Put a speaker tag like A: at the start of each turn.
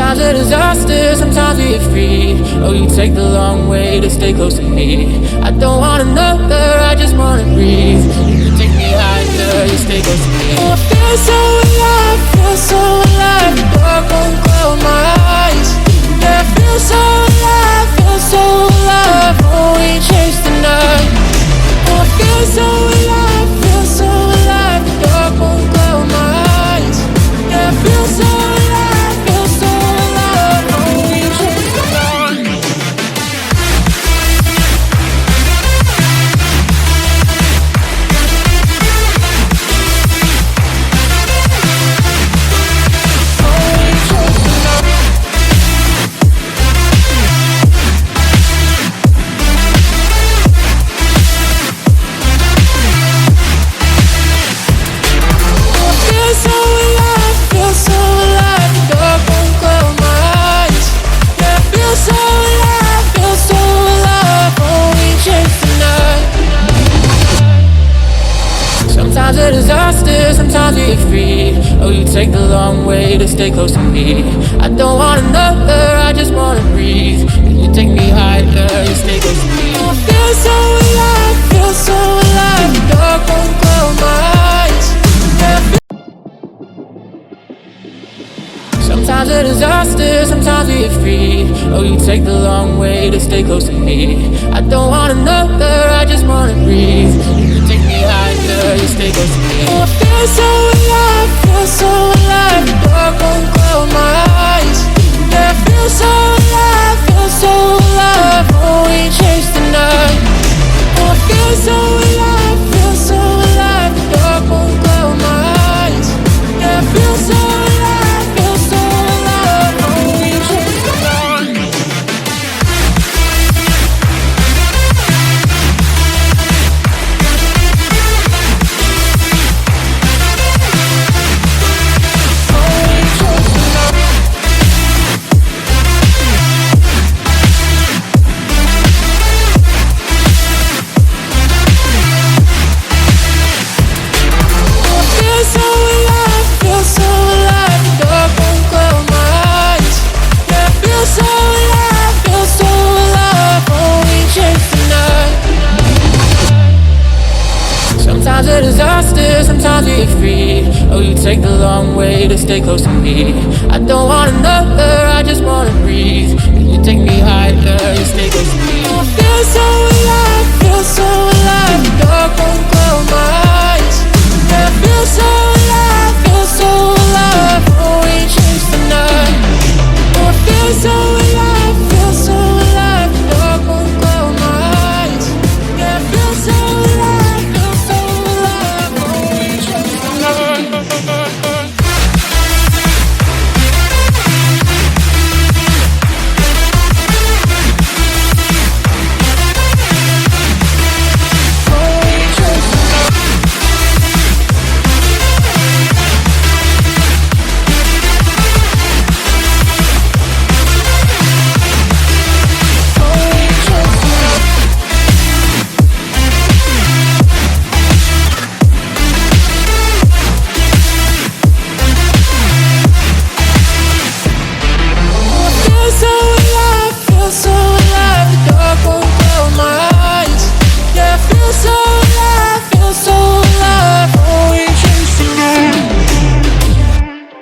A: Sometimes a disaster, sometimes we get free. Oh, you take the long way to stay close to me. I don't want another, I just wanna breathe. You take me higher, you stay close to me. Oh, I feel so alive, feel so alive. The dark won't close my eyes. Yeah, I feel so alive, feel so alive. Oh, we chase the night. Oh, I feel so alive, feel so alive. The dark won't close my eyes. Yeah, I feel so alive, feel so alive. Oh, we chase the night. Sometimes a disaster, sometimes we get free. Oh, you take the long way to stay close to me. I don't want another, I just wanna breathe. You take me higher, you stay close to me. Oh, I feel so alive, feel so alive. The dark won't close my eyes. Yeah, sometimes a disaster, sometimes we get free. Oh, you take the long way to stay close to me. I don't want another, I just wanna breathe. You take me higher, you stay close to me. Oh, I feel so alive, feel so alive. The dark won't close my eyes. Yeah, I feel so alive, feel so alive. Oh, we chase the night. Oh, I feel so alive, feel so alive. The dark won't close my eyes. Yeah, I feel so alive, feel so alive. Oh, we chase the night. Sometimes a disaster, sometimes we get free. Oh, you take the long way to stay close to me. I don't want another, I just wanna breathe. You take me higher, you stay close to me. Oh, I feel so alive, feel so alive. The dark won't close my eyes. Yeah, I feel so alive, feel so alive. Oh, we chase the night. Oh, I feel so alive, feel so alive. The dark won't close my eyes. Yeah, I feel so alive, feel so alive. Oh, we chase the night.